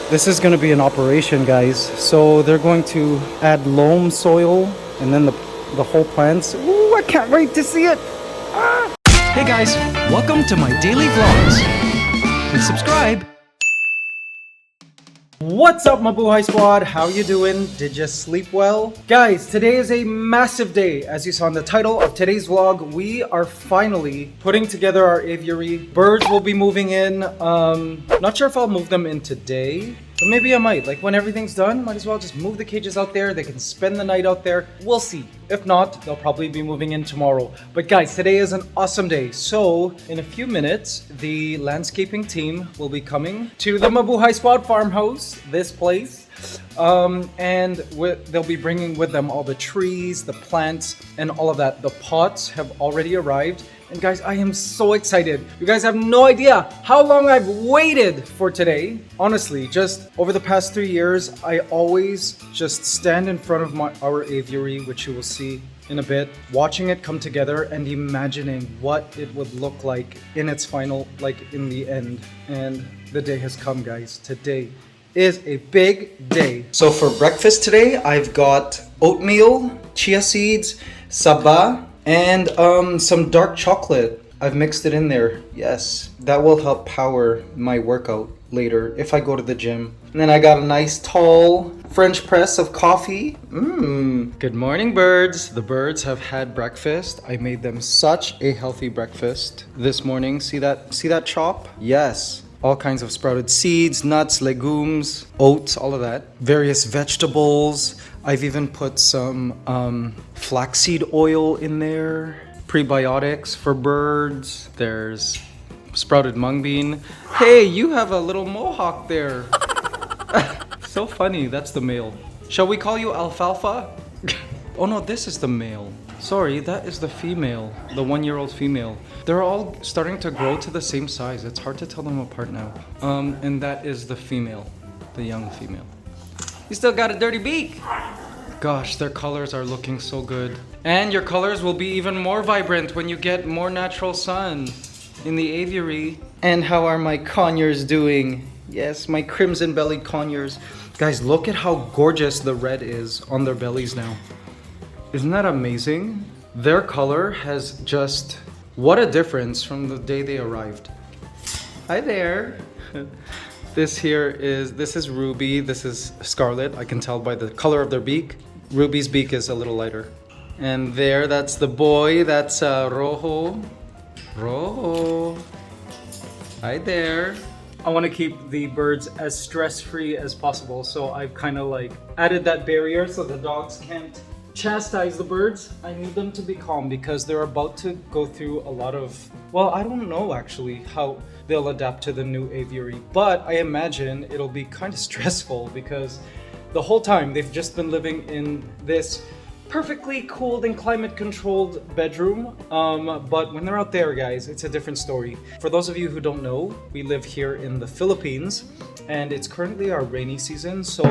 This is going to be an operation, guys. So they're going to add loam soil and then the whole plants. Ooh, I can't wait to see it. Ah! Hey guys, welcome to my daily vlogs. Please subscribe. What's up, Mabuhay Squad? How you doing? Did you sleep well? Guys, today is a massive day. As you saw in the title of today's vlog, we are finally putting together our aviary. Birds will be moving in. Not sure if I'll move them in today, but maybe I might. Like when everything's done, might as well just move the cages out there. They can spend the night out there. We'll see. If not, they'll probably be moving in tomorrow. But guys, today is an awesome day. So in a few minutes, the landscaping team will be coming to the Mabuhay Squad farmhouse, this place. And they'll be bringing with them all the trees, the plants, and all of that. The pots have already arrived. And guys, I am so excited. You guys have no idea how long I've waited for today. Honestly, just over the past 3 years, I always just stand in front of our aviary, which you will see in a bit, watching it come together and imagining what it would look like in its final, like in the end. And the day has come, guys. Today is a big day. So for breakfast today, I've got oatmeal, chia seeds, saba, and some dark chocolate. I've mixed it in there. Yes, that will help power my workout later if I go to the gym. And then I got a nice tall French press of coffee. Good morning, birds. The birds have had breakfast. I made them such a healthy breakfast this morning. See that chop? Yes. All kinds of sprouted seeds, nuts, legumes, oats, all of that. Various vegetables. I've even put some flaxseed oil in there. Prebiotics for birds. There's sprouted mung bean. Hey, you have a little mohawk there. So funny. That's the male. Shall we call you Alfalfa? Oh no, this is the male. Sorry, that is the female, the 1-year-old female. They're all starting to grow to the same size. It's hard to tell them apart now. And that is the female, the young female. You still got a dirty beak. Gosh, their colors are looking so good. And your colors will be even more vibrant when you get more natural sun in the aviary. And how are my conures doing? Yes, my crimson-bellied conures. Guys, look at how gorgeous the red is on their bellies now. Isn't that amazing? Their color has just... What a difference from the day they arrived. Hi there. This is Ruby, this is Scarlet. I can tell by the color of their beak. Ruby's beak is a little lighter. And there, that's the boy, that's Rojo. Rojo. Hi there. I want to keep the birds as stress-free as possible, so I've kind of like added that barrier so the dogs can't chastise the birds. I need them to be calm because they're about to go through a lot of, well, I don't know actually how they'll adapt to the new aviary, but I imagine it'll be kind of stressful because the whole time they've just been living in this perfectly cooled and climate controlled bedroom, but when they're out there, guys, it's a different story. For those of you who don't know, we live here in the Philippines and it's currently our rainy season, so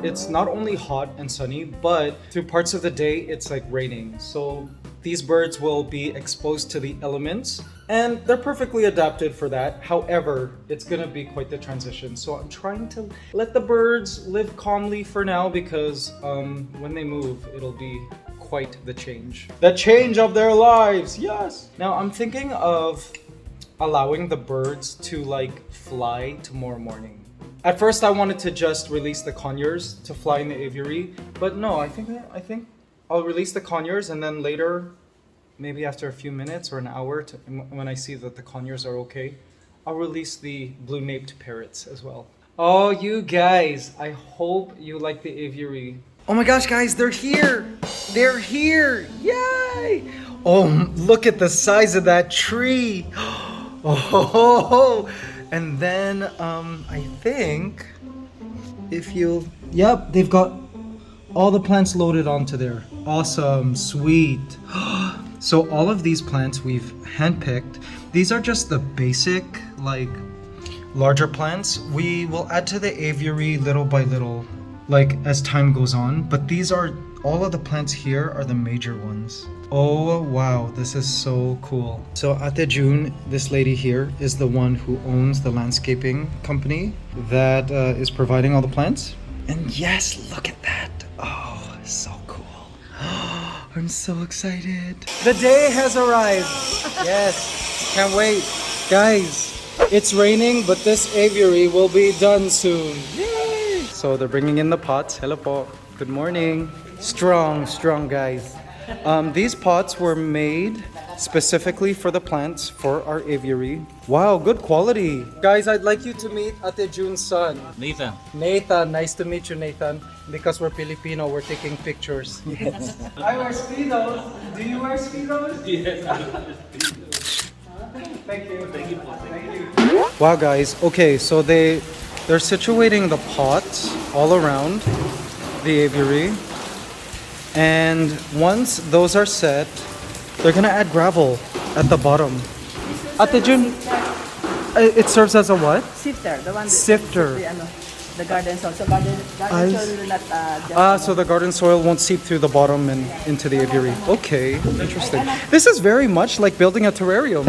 it's not only hot and sunny, but through parts of the day it's like raining. So these birds will be exposed to the elements and they're perfectly adapted for that. However, it's gonna be quite the transition. So I'm trying to let the birds live calmly for now because when they move, it'll be quite the change. The change of their lives, yes! Now I'm thinking of allowing the birds to like fly tomorrow morning. At first I wanted to just release the conures to fly in the aviary, but no, I think I'll release the conures and then later, maybe after a few minutes or an hour, when I see that the conures are okay, I'll release the blue-naped parrots as well. Oh, you guys, I hope you like the aviary. Oh my gosh, guys, they're here! They're here! Yay! Oh, look at the size of that tree! Oh, and then I think if you, yep, they've got all the plants loaded onto there. Awesome, sweet. So all of these plants we've handpicked. These are just the basic, like, larger plants. We will add to the aviary little by little, like as time goes on, but these are all of the plants here are the major ones. Oh wow, this is so cool. So Ate June, this lady here, is the one who owns the landscaping company that is providing all the plants. And yes, look at that. Oh, so cool. I'm so excited. The day has arrived. Yes, can't wait. Guys, it's raining, but this aviary will be done soon. Yay! So they're bringing in the pots. Hello po. Good morning. Strong guys. These pots were made specifically for the plants for our aviary. Wow, good quality. Guys, I'd like you to meet Ate June's son. Nathan. Nathan, nice to meet you, Nathan. Because we're Filipino, we're taking pictures. Yes. I wear Speedos. Do you wear Speedos? Yes. Thank you. Thank you. Wow, guys. Okay, so they're situating the pots all around the aviary. And once those are set, they're gonna add gravel at the bottom. Ate June, it serves as a what? Sifter, the one that Sifter. the garden soil. So garden soil will not just So the garden soil won't seep through the bottom and into the aviary. Okay, interesting. This is very much like building a terrarium.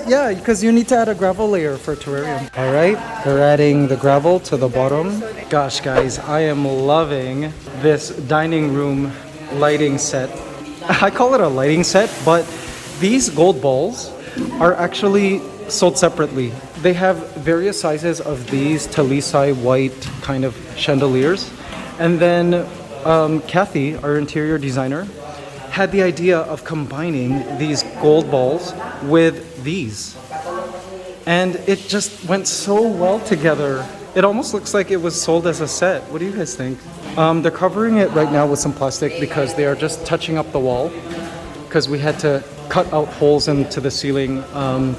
Yeah, because you need to add a gravel layer for a terrarium. All right, they're adding the gravel to the bottom. Gosh, guys, I am loving this dining room lighting set. I call it a lighting set, but these gold balls are actually sold separately. They have various sizes of these Talisay white kind of chandeliers. And then Kathy, our interior designer, had the idea of combining these gold balls with these. And it just went so well together. It almost looks like it was sold as a set. What do you guys think? They're covering it right now with some plastic because they are just touching up the wall, because we had to cut out holes into the ceiling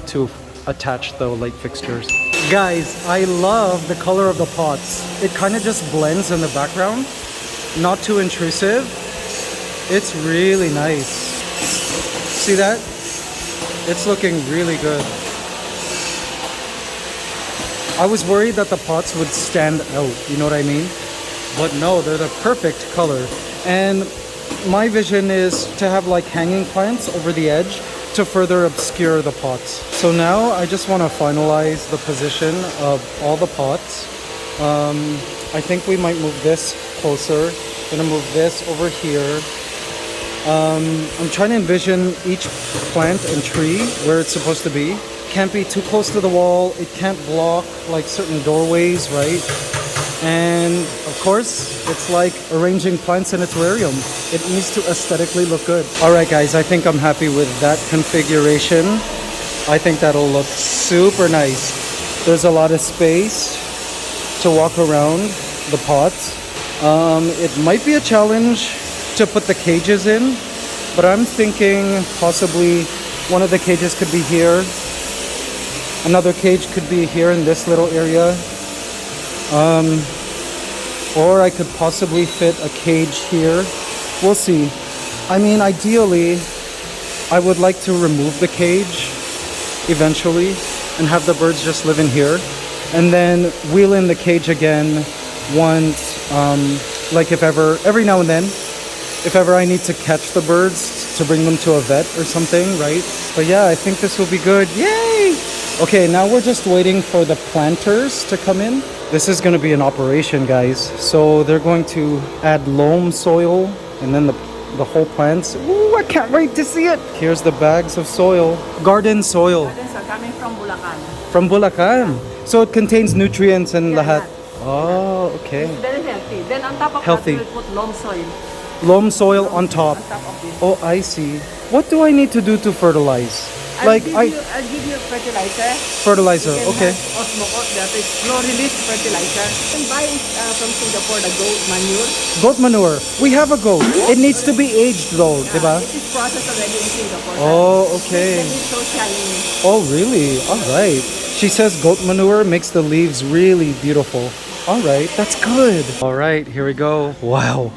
to attach the light fixtures. Guys, I love the color of the pots. It kind of just blends in the background, not too intrusive. It's really nice. See that? It's looking really good. I was worried that the pots would stand out, you know what I mean? But no, they're the perfect color. And my vision is to have like hanging plants over the edge to further obscure the pots. So now I just want to finalize the position of all the pots. I think we might move this closer. Gonna move this over here. I'm trying to envision each plant and tree where it's supposed to be. Can't be too close to the wall. It can't block like certain doorways, right? And of course, it's like arranging plants in a terrarium. It needs to aesthetically look good. All right, guys, I think I'm happy with that configuration. I think that'll look super nice. There's a lot of space to walk around the pots. It might be a challenge to put the cages in, but I'm thinking possibly one of the cages could be here. Another cage could be here in this little area. Or I could possibly fit a cage here. We'll see. I mean, ideally, I would like to remove the cage eventually and have the birds just live in here. And then wheel in the cage again once, like if ever, every now and then, if ever I need to catch the birds to bring them to a vet or something, right? But yeah, I think this will be good. Yay! Okay, now we're just waiting for the planters to come in. This is going to be an operation, guys. So they're going to add loam soil and then the whole plants. Ooh, I can't wait to see it. Here's the bags of soil. Garden soil. gardens are coming from Bulacan. From Bulacan. So it contains nutrients and Yeah, lahat. yeah. Oh, okay. It's very healthy. Then on top of Healthy. that, we'll put loam soil Loam soil on top. on top of this. Oh, I see. What do I need to do to fertilize? I'll give you fertilizer. Fertilizer, You can okay. have Osmocot, that is slow release fertilizer. You can buy it from Singapore, the goat manure. Goat manure. We have a goat. It needs to be aged though, diba? It is processed already in Singapore. Oh, okay. Then it's so shiny. Oh, really? All right. She says goat manure makes the leaves really beautiful. All right, that's good. All right, here we go. Wow.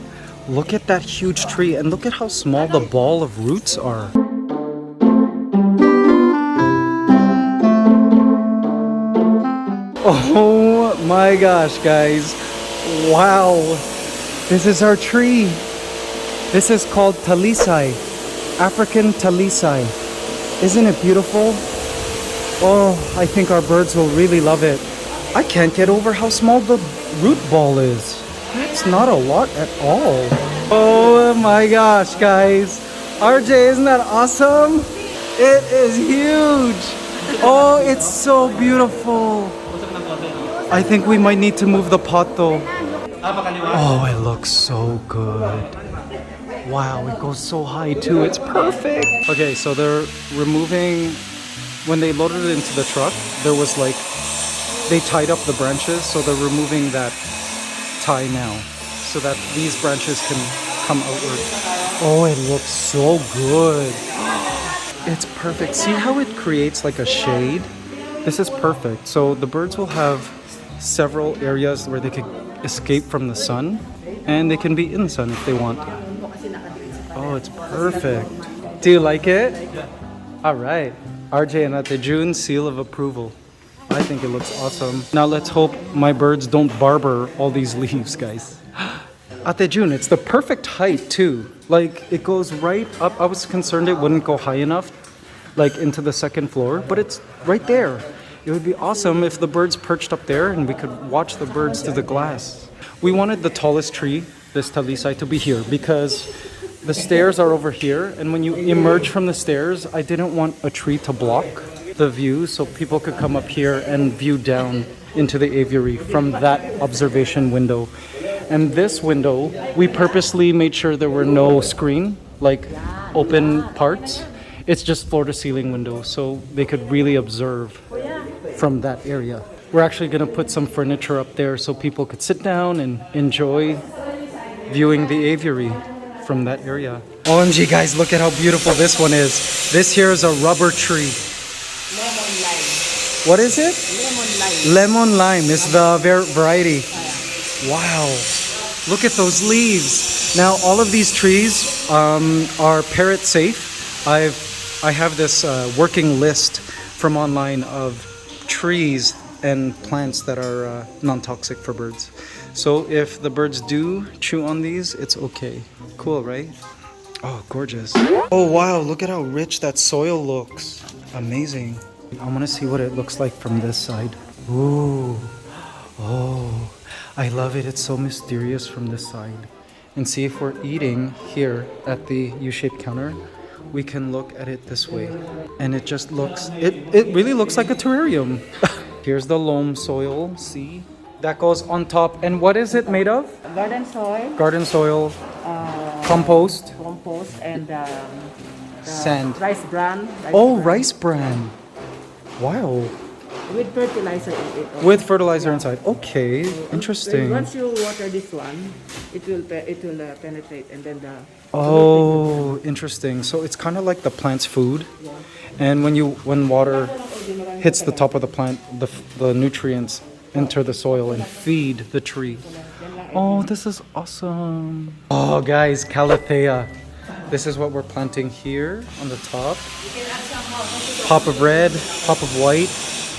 Look at that huge tree and look at how small the ball of roots are. Oh my gosh, guys. Wow, this is our tree. This is called talisay, African talisay. Isn't it beautiful? Oh, I think our birds will really love it. I can't get over how small the root ball is. It's not a lot at all. Oh my gosh, guys. RJ, isn't that awesome? It is huge. Oh, it's so beautiful. I think we might need to move the pot though. Oh, it looks so good. Wow, it goes so high too. It's perfect. Okay, so they're removing, when they loaded it into the truck, there was like, they tied up the branches, so they're removing that tie now so that these branches can come outward. Oh, it looks so good. It's perfect. See how it creates like a shade? This is perfect. So the birds will have several areas where they can escape from the sun, and they can be in the sun if they want. Oh, it's perfect. Do you like it? All right. RJ and Ate June, seal of approval. I think it looks awesome. Now let's hope my birds don't barber all these leaves, guys. Ate June, it's the perfect height too. Like, it goes right up. I was concerned it wouldn't go high enough, like into the second floor, but it's right there. It would be awesome if the birds perched up there and we could watch the birds through the glass. We wanted the tallest tree, this talisay, to be here because the stairs are over here, and when you emerge from the stairs, I didn't want a tree to block the view, so people could come up here and view down into the aviary from that observation window. And this window, we purposely made sure there were no screen, like open parts. It's just floor to ceiling window, so they could really observe from that area. We're actually gonna put some furniture up there so people could sit down and enjoy viewing the aviary from that area. OMG, guys, look at how beautiful this one is. This here is a rubber tree. Lemon lime. What is it? Lemon lime. Lemon lime is the variety. Wow, look at those leaves. Now, all of these trees are parrot safe. I have this working list from online of trees and plants that are non-toxic for birds. So if the birds do chew on these, it's okay. Cool, right? Oh, gorgeous. Oh, wow, look at how rich that soil looks. Amazing. I want to see what it looks like from this side. Ooh. Oh, I love it. It's so mysterious from this side. And see, if we're eating here at the U-shaped counter, we can look at it this way. And it just looks, it really looks like a terrarium. Here's the loam soil, see? That goes on top. And what is it made of? Garden soil. Garden soil, compost, Compost and the sand. rice bran. Rice bran. Wow. With fertilizer in it. With fertilizer inside. Okay, interesting. Once you water this one, it will penetrate, and then the. Oh, interesting. So it's kind of like the plant's food, and when water hits the top of the plant, the nutrients enter the soil and feed the tree. Oh, this is awesome. Oh, guys, calathea. This is what we're planting here on the top. Pop of red, pop of white.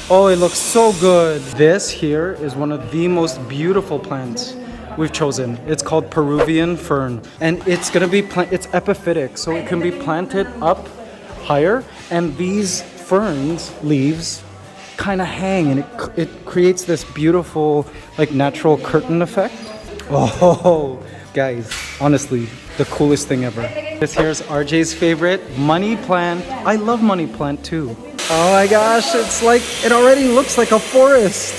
Oh, it looks so good. This here is one of the most beautiful plants we've chosen. It's called Peruvian fern, and it's gonna be it's epiphytic, so it can be planted up higher, and these ferns leaves kind of hang, and it creates this beautiful like natural curtain effect. Oh, guys, honestly, the coolest thing ever. This here's RJ's favorite, money plant. I love money plant too. Oh my gosh, it's like, it already looks like a forest.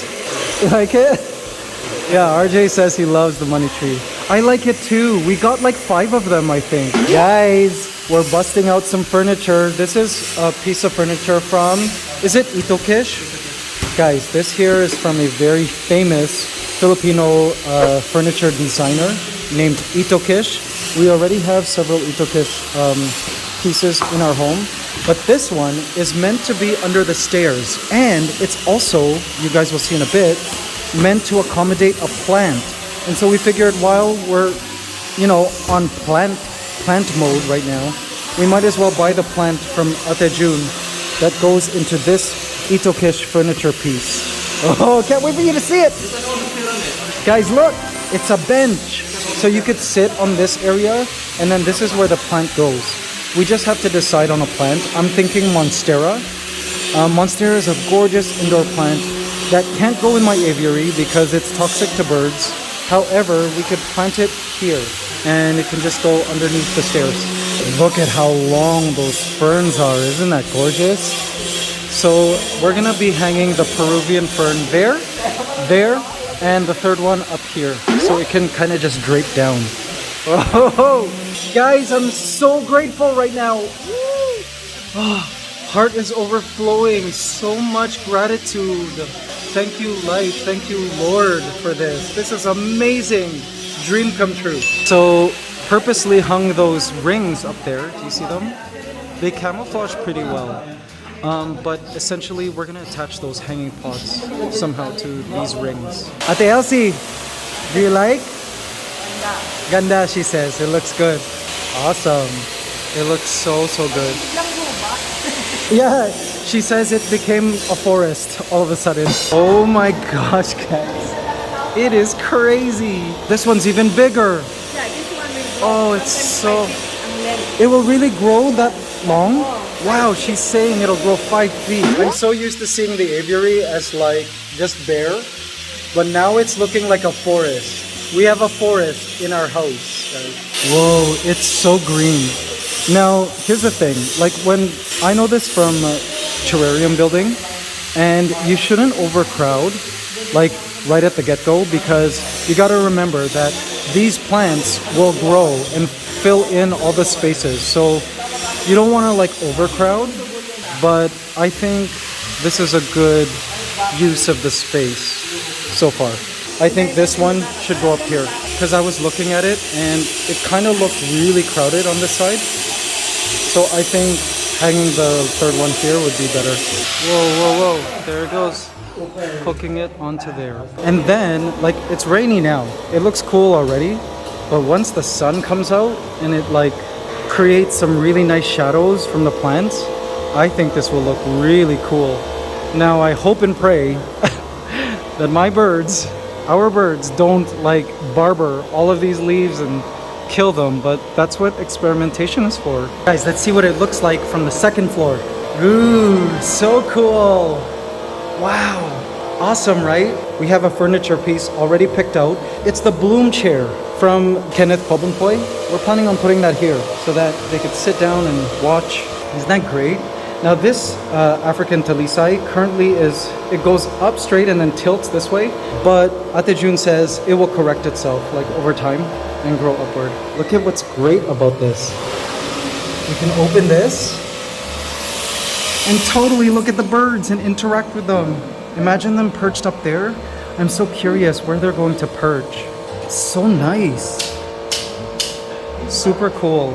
You like it? Yeah, RJ says he loves the money tree. I like it too. We got like 5 of them, I think. Guys, we're busting out some furniture. This is a piece of furniture from, is it Itokish? Guys, this here is from a very famous Filipino furniture designer named Itokish. We already have several Itokish pieces in our home, but this one is meant to be under the stairs, and it's also, you guys will see in a bit, meant to accommodate a plant. And so we figured while we're, on plant mode right now, we might as well buy the plant from Ate June that goes into this Itokish furniture piece. Oh, can't wait for you to see it. Guys, look. It's a bench. So you could sit on this area, and then this is where the plant goes. We just have to decide on a plant. I'm thinking Monstera. Monstera is a gorgeous indoor plant that can't go in my aviary because it's toxic to birds. However, we could plant it here, and it can just go underneath the stairs. Look at how long those ferns are. Isn't that gorgeous? So we're gonna be hanging the Peruvian fern there, and the third one up here, so it can kind of just drape down. Oh, guys, I'm so grateful right now. Oh, heart is overflowing. So much gratitude. Thank you, life. Thank you, Lord, for this. This is amazing. Dream come true. So purposely hung those rings up there. Do you see them? They camouflage pretty well. But essentially, we're gonna attach those hanging pots somehow to these rings. Ate Elsie, do you like? Ganda, she says. It looks good. Awesome. It looks so good. Yeah, she says it became a forest all of a sudden. Oh my gosh, guys. It is crazy. This one's even bigger. Yeah, this one will grow. Oh, it's so... ang length. It will really grow that long? Wow, she's saying it'll grow 5 feet. I'm so used to seeing the aviary as like just bare, but now it's looking like a forest. We have a forest in our house, guys. Whoa, it's so green. Now, here's the thing. Like when I know this from terrarium building, and you shouldn't overcrowd like right at the get-go, because you got to remember that these plants will grow and fill in all the spaces. So you don't want to like overcrowd, but I think this is a good use of the space so far. I think this one should go up here because I was looking at it and it kind of looked really crowded on this side. So I think hanging the third one here would be better. Whoa. There it goes. Hooking it onto there. And then, like, it's rainy now. It looks cool already, but once the sun comes out and it like creates some really nice shadows from the plants, I think this will look really cool. Now I hope and pray that my birds, our birds, don't like barber all of these leaves and kill them, but that's what experimentation is for. Guys, let's see what it looks like from the second floor. Ooh, so cool. Wow, awesome, right? We have a furniture piece already picked out. It's the bloom chair from Kenneth Pobenpoy. We're planning on putting that here so that they could sit down and watch. Isn't that great? Now this African talisay currently it goes up straight and then tilts this way, but Ate June says it will correct itself like over time and grow upward. Look at what's great about this. You can open this and totally look at the birds and interact with them. Imagine them perched up there. I'm so curious where they're going to perch. It's so nice. Super cool.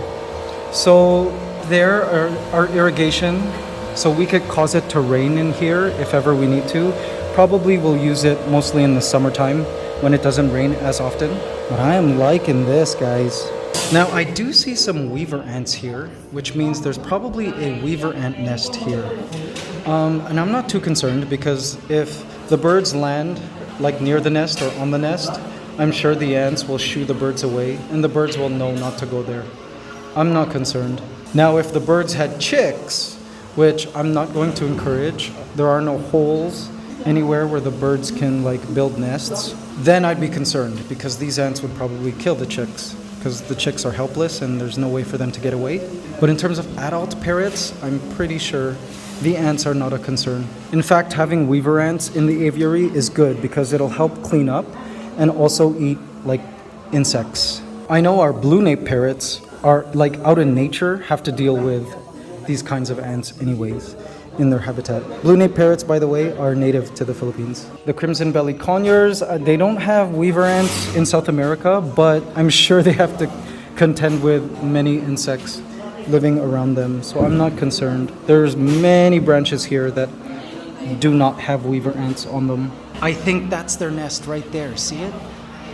So there are our irrigation. So we could cause it to rain in here if ever we need to. Probably we'll use it mostly in the summertime when it doesn't rain as often. But I am liking this, guys. Now I do see some weaver ants here, which means there's probably a weaver ant nest here. And I'm not too concerned because if the birds land like near the nest or on the nest, I'm sure the ants will shoo the birds away and the birds will know not to go there. I'm not concerned. Now if the birds had chicks, which I'm not going to encourage, there are no holes anywhere where the birds can like build nests, then I'd be concerned because these ants would probably kill the chicks because the chicks are helpless and there's no way for them to get away. But in terms of adult parrots, I'm pretty sure the ants are not a concern. In fact, having weaver ants in the aviary is good because it'll help clean up and also eat like insects. I know our blue nape parrots are like out in nature have to deal with these kinds of ants anyways in their habitat. Blue nape parrots, by the way, are native to the Philippines. The crimson-bellied conures, they don't have weaver ants in South America, but I'm sure they have to contend with many insects living around them, so I'm not concerned. There's many branches here that do not have weaver ants on them. I think that's their nest right there. See it?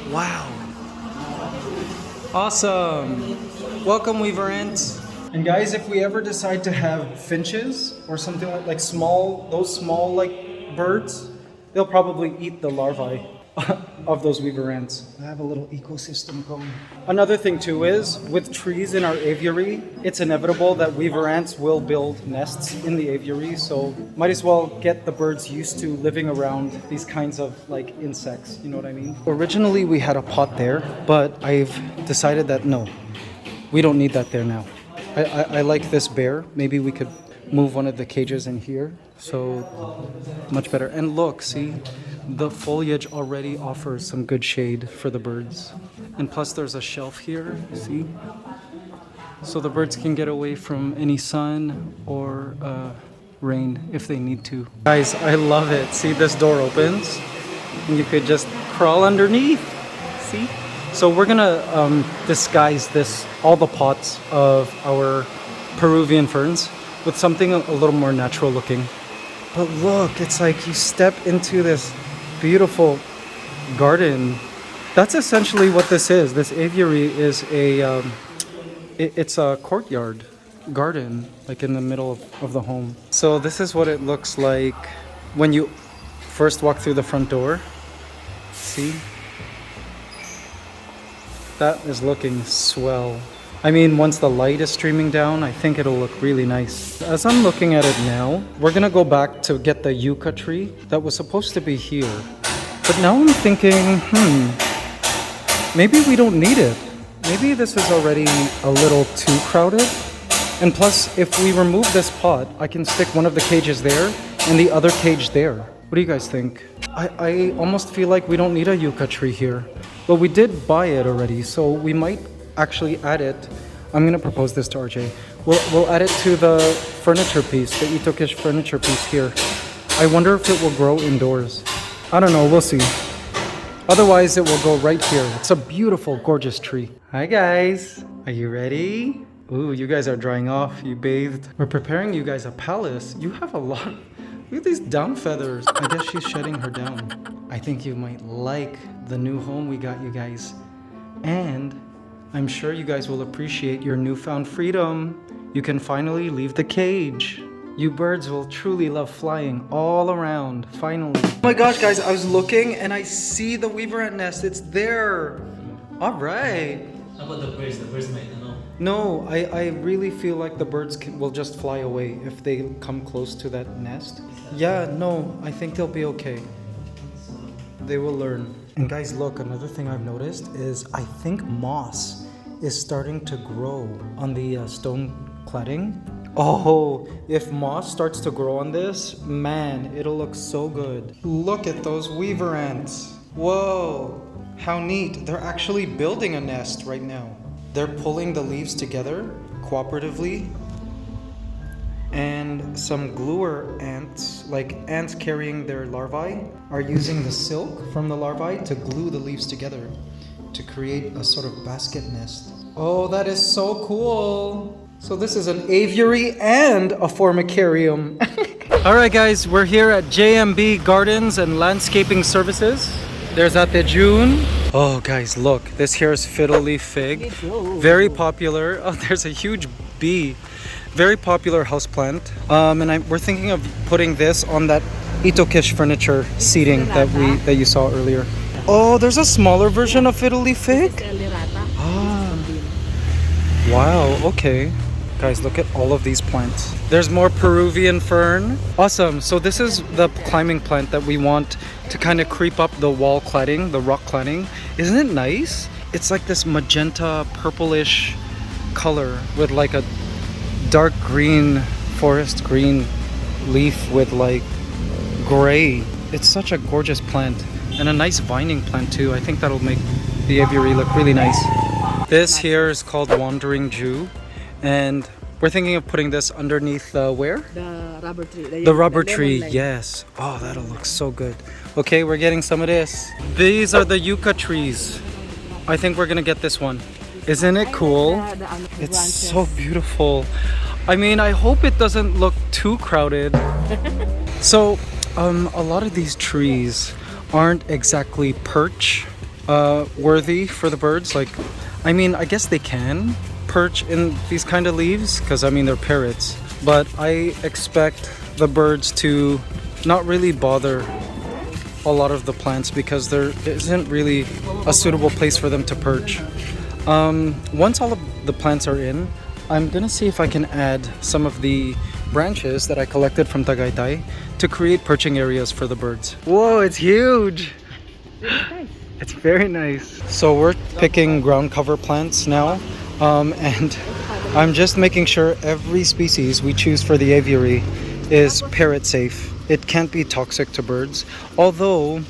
Wow. Awesome. Welcome, weaver ants. And guys, if we ever decide to have finches or something like those small like birds, they'll probably eat the larvae. of those weaver ants. I have a little ecosystem going. Another thing too is, with trees in our aviary, it's inevitable that weaver ants will build nests in the aviary, so might as well get the birds used to living around these kinds of like insects, you know what I mean? Originally we had a pot there, but I've decided that no, we don't need that there now. I like this bear. Maybe we could move one of the cages in here, so much better. And look, see? The foliage already offers some good shade for the birds. And plus there's a shelf here, see? So the birds can get away from any sun or rain if they need to. Guys, I love it. See, this door opens and you could just crawl underneath, see? So we're gonna disguise all the pots of our Peruvian ferns with something a little more natural looking. But look, it's like you step into this beautiful garden. That's essentially what this is. This aviary is it's a courtyard garden, like in the middle of the home. So this is what it looks like when you first walk through the front door. See? That is looking swell. I mean, once the light is streaming down, I think it'll look really nice. As I'm looking at it now, we're gonna go back to get the yucca tree that was supposed to be here. But now I'm thinking, maybe we don't need it. Maybe this is already a little too crowded. And plus, if we remove this pot, I can stick one of the cages there and the other cage there. What do you guys think? I almost feel like we don't need a yucca tree here. But we did buy it already, so we might actually add it. I'm gonna propose this to RJ. We'll add it to the furniture piece, the Itokish furniture piece here. I wonder if it will grow indoors. I don't know, we'll see. Otherwise, it will go right here. It's a beautiful, gorgeous tree. Hi guys, are you ready? Ooh, you guys are drying off, you bathed. We're preparing you guys a palace. You have a lot. Look at these down feathers. I guess she's shedding her down. I think you might like the new home we got you guys. And I'm sure you guys will appreciate your newfound freedom. You can finally leave the cage. You birds will truly love flying all around, finally. Oh my gosh, guys, I was looking and I see the weaver ant nest. It's there. All right. How about the birds? The birds might know. No, I really feel like the birds will just fly away if they come close to that nest. Yeah, no, I think they'll be okay. They will learn. And guys, look, another thing I've noticed is I think moss is starting to grow on the stone cladding. Oh, if moss starts to grow on this, man, it'll look so good. Look at those weaver ants. Whoa, how neat. They're actually building a nest right now. They're pulling the leaves together cooperatively. And some gluer ants, like ants carrying their larvae, are using the silk from the larvae to glue the leaves together to create a sort of basket nest. Oh, that is so cool. So this is an aviary and a formicarium. All right, guys, we're here at JMB Gardens and Landscaping Services. There's Ate June. Oh, guys, look. This here is fiddle leaf fig. Very popular. Oh, there's a huge bee. Very popular houseplant. And we're thinking of putting this on that Itokish furniture seating that you saw earlier. Oh, there's a smaller version of fiddle leaf fig? Ah. Wow, okay. Guys, look at all of these plants. There's more Peruvian fern. Awesome. So this is the climbing plant that we want to kind of creep up the wall cladding, the rock cladding. Isn't it nice? It's like this magenta purplish color with like a dark green, forest green leaf with like gray. It's such a gorgeous plant and a nice vining plant too. I think that'll make the aviary look really nice. This here is called Wandering Jew. And we're thinking of putting this underneath where? The rubber tree. The rubber tree, yes. Oh, that'll look so good. Okay, we're getting some of this. These are the yucca trees. I think we're gonna get this one. Isn't it cool? It's so beautiful. I mean, I hope it doesn't look too crowded. So, a lot of these trees aren't exactly perch worthy for the birds. Like, I mean, I guess they can perch in these kind of leaves because I mean they're parrots, but I expect the birds to not really bother a lot of the plants because there isn't really a suitable place for them to perch. Once all of the plants are in, I'm gonna see if I can add some of the branches that I collected from Tagaytay to create perching areas for the birds. Whoa, it's huge! It's very nice. So we're picking ground cover plants now, and I'm just making sure every species we choose for the aviary is parrot safe. It can't be toxic to birds. Although,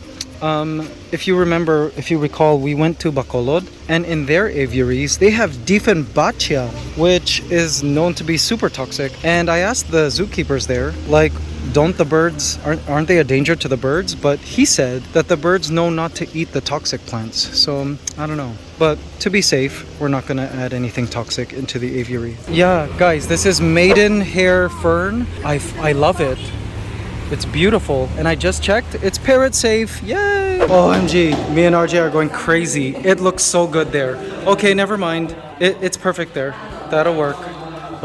if you recall, we went to Bacolod, and in their aviaries, they have Diefenbachia, which is known to be super toxic. And I asked the zookeepers there, like, don't the birds, aren't they a danger to the birds? But he said that the birds know not to eat the toxic plants. So, I don't know. But to be safe, we're not gonna add anything toxic into the aviary. Yeah, guys, this is maidenhair fern. I love it. It's beautiful, and I just checked, it's parrot safe. Yay! OMG, me and RJ are going crazy. It looks so good there. Okay, never mind. It's perfect there. That'll work.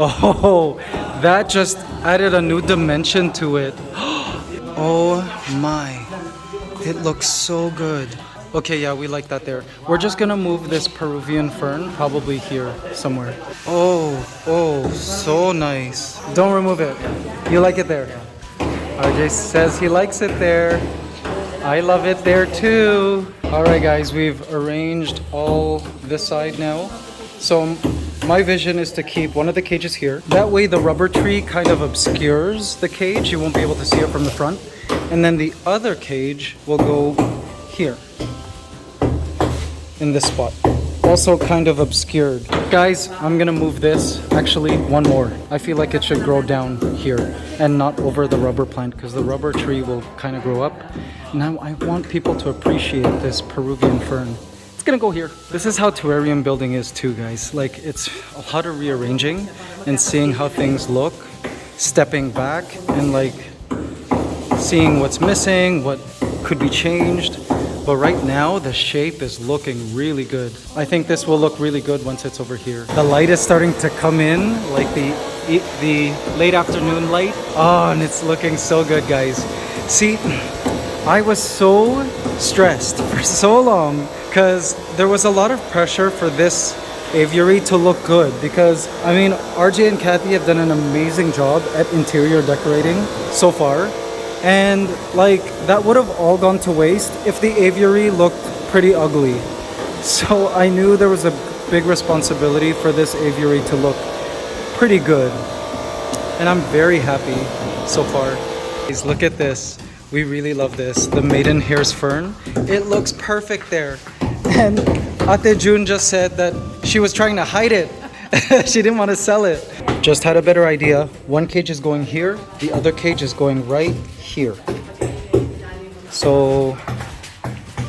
Oh, that just added a new dimension to it. Oh my, it looks so good. Okay, yeah, we like that there. We're just gonna move this Peruvian fern probably here somewhere. Oh, so nice. Don't remove it. You like it there? RJ says he likes it there. I love it there too. All right, guys, we've arranged all this side now. So my vision is to keep one of the cages here. That way the rubber tree kind of obscures the cage. You won't be able to see it from the front. And then the other cage will go here in this spot. Also kind of obscured. Guys, I'm gonna move this. Actually, one more. I feel like it should grow down here and not over the rubber plant because the rubber tree will kind of grow up. Now I want people to appreciate this Peruvian fern. It's gonna go here. This is how terrarium building is too, guys. Like, it's a lot of rearranging and seeing how things look, stepping back and like seeing what's missing, what could be changed. But right now, the shape is looking really good. I think this will look really good once it's over here. The light is starting to come in, like the late afternoon light. Oh, and it's looking so good, guys. See, I was so stressed for so long because there was a lot of pressure for this aviary to look good because, I mean, RJ and Kathy have done an amazing job at interior decorating so far. And like, that would have all gone to waste if the aviary looked pretty ugly. So I knew there was a big responsibility for this aviary to look pretty good. And I'm very happy so far. Guys, look at this. We really love this. The maidenhair's fern. It looks perfect there. And Ate June just said that she was trying to hide it. She didn't want to sell it. Just had a better idea. One cage is going here. The other cage is going right here. So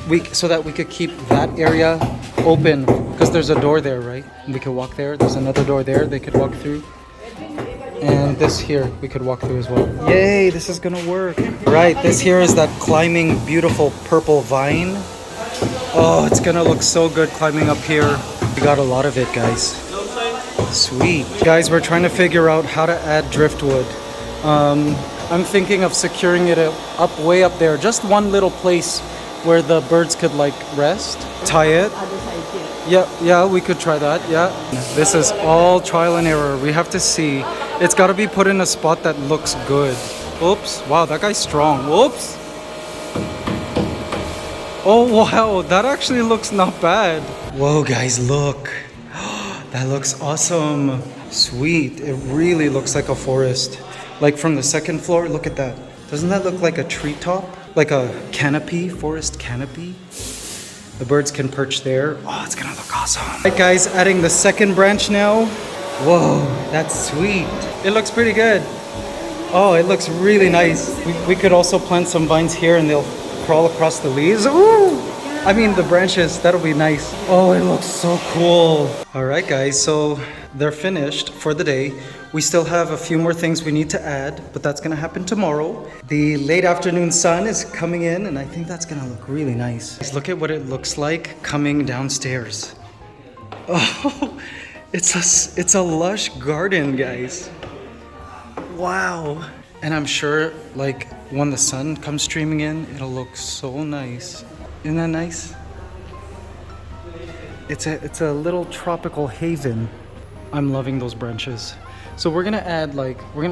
that we could keep that area open because there's a door there, right? And we could walk there. There's another door there they could walk through. And this here we could walk through as well. Yay, this is gonna work. Right, this here is that climbing beautiful purple vine. Oh, it's gonna look so good climbing up here. We got a lot of it, guys. Sweet. Guys, we're trying to figure out how to add driftwood. I'm thinking of securing it up way up there. Just one little place where the birds could like rest. Tie it. Yeah, we could try that, yeah. This is all trial and error. We have to see. It's got to be put in a spot that looks good. Oops. Wow, that guy's strong. Whoops. Oh, wow. That actually looks not bad. Whoa, guys, look. That looks awesome. Sweet. It really looks like a forest. Like from the second floor, look at that. Doesn't that look like a treetop? Like a canopy, forest canopy? The birds can perch there. Oh, it's gonna look awesome. Alright guys, adding the second branch now. Whoa, that's sweet. It looks pretty good. Oh, it looks really nice. We could also plant some vines here and they'll crawl across the leaves. Ooh! I mean the branches, that'll be nice. Oh, it looks so cool. Alright guys, so they're finished for the day. We still have a few more things we need to add, but that's gonna happen tomorrow. The late afternoon sun is coming in and I think that's gonna look really nice. Guys, look at what it looks like coming downstairs. Oh, it's a lush garden, guys. Wow. And I'm sure like when the sun comes streaming in, it'll look so nice. Isn't that nice? It's a little tropical haven. I'm loving those branches. So we're gonna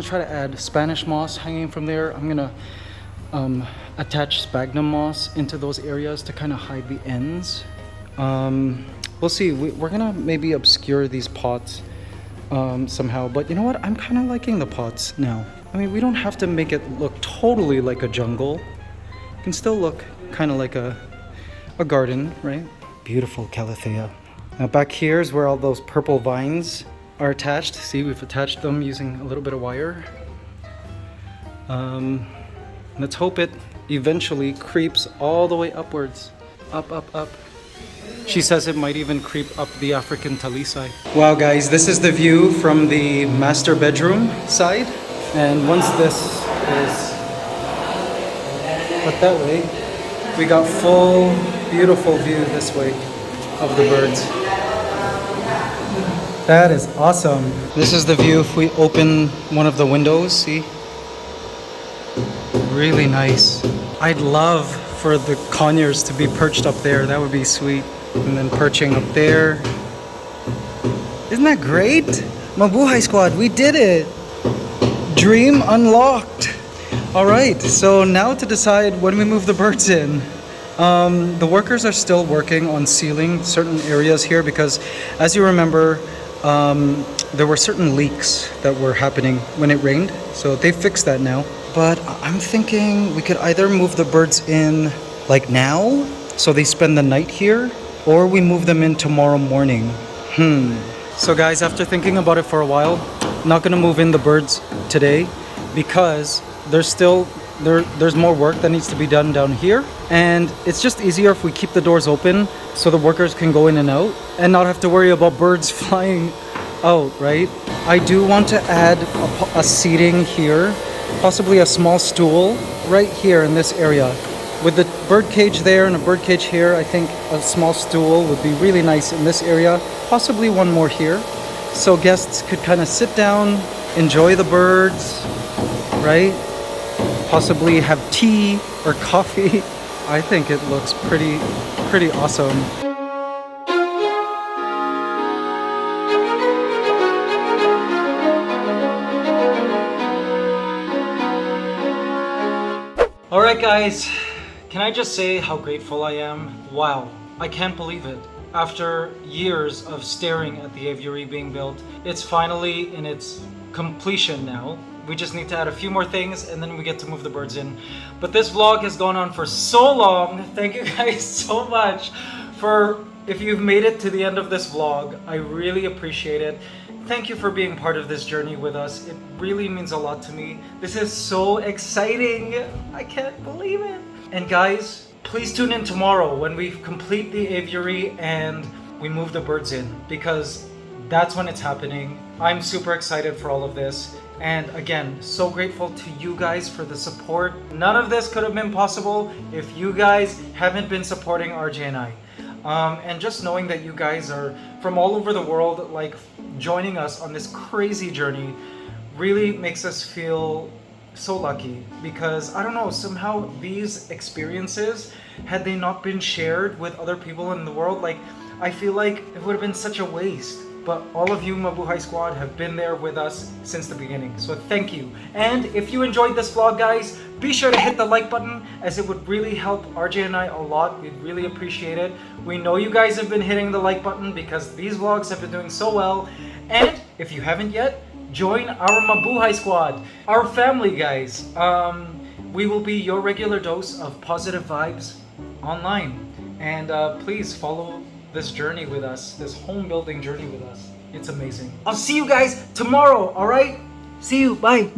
try to add Spanish moss hanging from there. I'm gonna attach sphagnum moss into those areas to kind of hide the ends. We'll see. We're gonna maybe obscure these pots somehow, but you know what? I'm kind of liking the pots now. I mean, we don't have to make it look totally like a jungle. It can still look kind of like a garden, right? Beautiful calathea. Now back here is where all those purple vines are attached. See, we've attached them using a little bit of wire. Let's hope it eventually creeps all the way upwards. Up, up, up. She says it might even creep up the African talisay. Wow guys, this is the view from the master bedroom side. And once this is put that way, we got full, beautiful view this way of the birds. That is awesome. This is the view if we open one of the windows, see? Really nice. I'd love for the conures to be perched up there. That would be sweet. And then perching up there. Isn't that great? Mabuhay squad, we did it. Dream unlocked. All right, so now to decide when we move the birds in. The workers are still working on sealing certain areas here because, as you remember, there were certain leaks that were happening when it rained. So they fixed that now. But I'm thinking we could either move the birds in like now, so they spend the night here, or we move them in tomorrow morning. So guys, after thinking about it for a while, I'm not gonna move in the birds today because there's more work that needs to be done down here, and it's just easier if we keep the doors open so the workers can go in and out and not have to worry about birds flying out, right? I do want to add a seating here, possibly a small stool right here in this area. With the bird cage there and a bird cage here, I think a small stool would be really nice in this area, possibly one more here. So guests could kind of sit down, enjoy the birds, right? Possibly have tea or coffee. I think it looks pretty awesome. All right, guys. Can I just say how grateful I am? Wow, I can't believe it. After years of staring at the aviary being built, it's finally in its completion now. We just need to add a few more things and then we get to move the birds in. But this vlog has gone on for so long. Thank you guys so much if you've made it to the end of this vlog. I really appreciate it. Thank you for being part of this journey with us. It really means a lot to me. This is so exciting. I can't believe it. And guys, please tune in tomorrow when we complete the aviary and we move the birds in, because that's when it's happening. I'm super excited for all of this. And again, so grateful to you guys for the support. None of this could have been possible if you guys haven't been supporting RJ and I. And just knowing that you guys are from all over the world, like joining us on this crazy journey, really makes us feel so lucky. Because I don't know, somehow these experiences, had they not been shared with other people in the world, like I feel like it would have been such a waste. But all of you Mabuhay Squad have been there with us since the beginning, so thank you. And if you enjoyed this vlog, guys, be sure to hit the like button, as it would really help RJ and I a lot. We'd really appreciate it. We know you guys have been hitting the like button because these vlogs have been doing so well. And if you haven't yet, join our Mabuhay Squad, our family, guys. We will be your regular dose of positive vibes online. And please follow this journey with us, this home building journey with us. It's amazing. I'll see you guys tomorrow, all right? See you, bye.